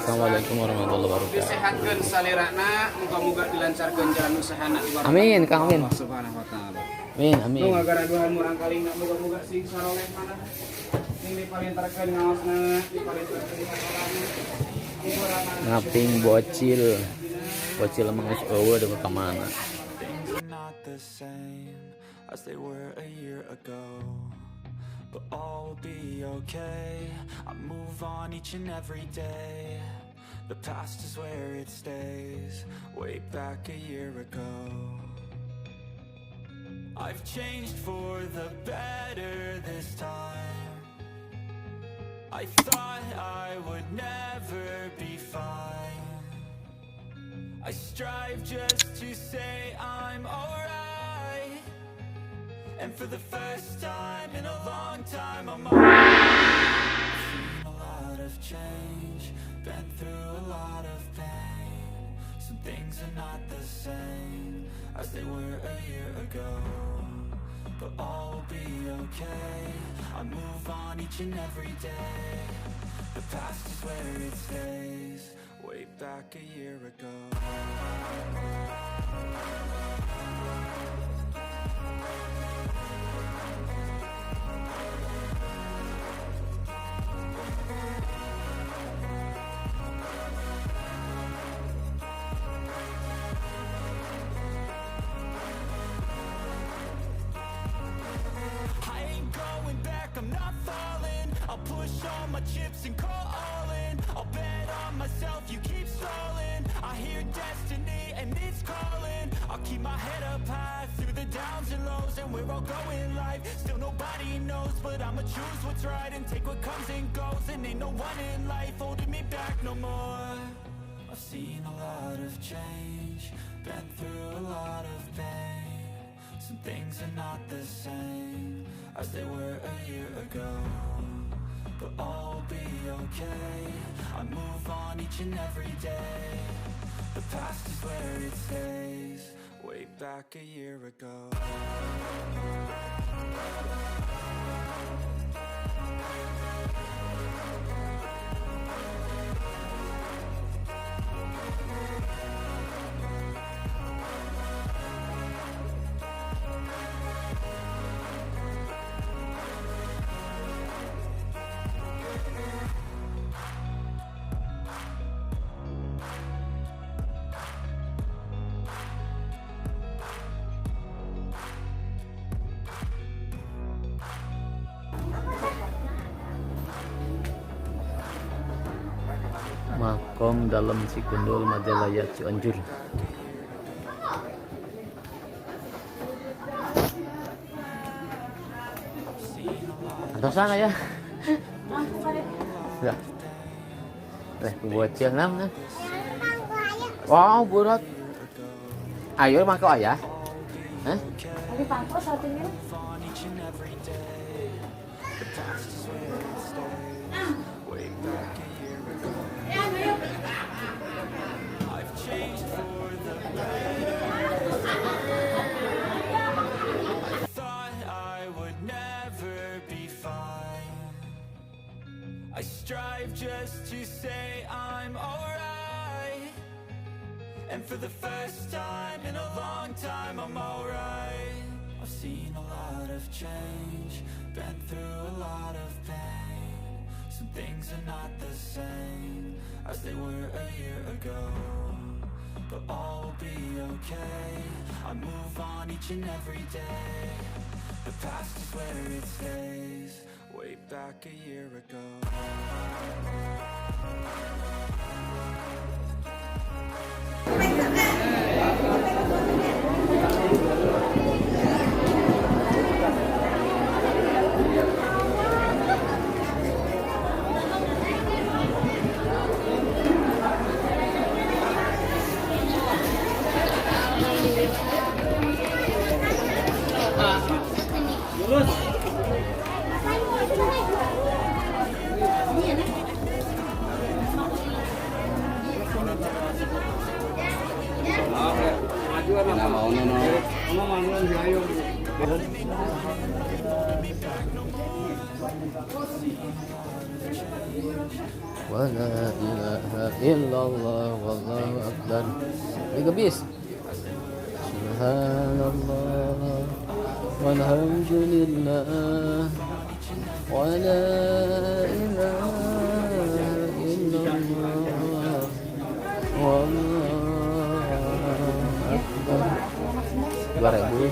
Assalamualaikum warahmatullahi wabarakatuh. Disehatkan salirana, muga-muga dilancarkan jalan usahana di barang. Amin, Kang Amin. Allah Subhanahu wa taala. Amin, amin. Nu ngagaraduhan murang kali enggak muga-muga sing saroleh mana. Sing dipalintarkeun ngaosna, dipalintarkeun sakolana. Ngaping bocil. Bocil mengus eueuh da ka mana. Not the same as they were a year ago. But all will be okay. I move on each and every day. The past is where it stays. Way back a year ago. I've changed for the better this time. I thought I would never be fine. I strive just to say I'm alright. And for the first time in a long time, I'm alright. Seen a lot of change, been through a lot of pain. Some things are not the same as they were a year ago. But all will be okay. I move on each and every day. The past is where it stays. Way back a year ago. I'm not falling. I'll push all my chips and call all in. I'll bet on myself, you keep stalling. I hear destiny and it's calling. I'll keep my head up high through the downs and lows. And we're all going life, still nobody knows. But I'ma choose what's right and take what comes and goes. And ain't no one in life holding me back no more. I've seen a lot of change, been through a lot of pain. Some things are not the same as they were a year ago. But all will be okay. I move on each and every day. The past is where it stays. Way back a year ago. Makom Dalem Cikundul Majalaya Cianjur. Atau sana ya? Ya. Buat siang wow, burat. Ayo makan ayah. Hah? Lagi pangkos satunya. I strive just to say I'm alright. And for the first time in a long time, I'm alright. I've seen a lot of change, been through a lot of pain. Some things are not the same as they were a year ago. But all will be okay. I move on each and every day. The past is where it stays. Way back a year ago. Wa la ilaha illallah wallahu akbar. Tiga bis. Subhanallah walhamdulillah wa la ilaha illallah wallahu akbar. 2.000.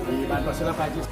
Di bahan sila pajis.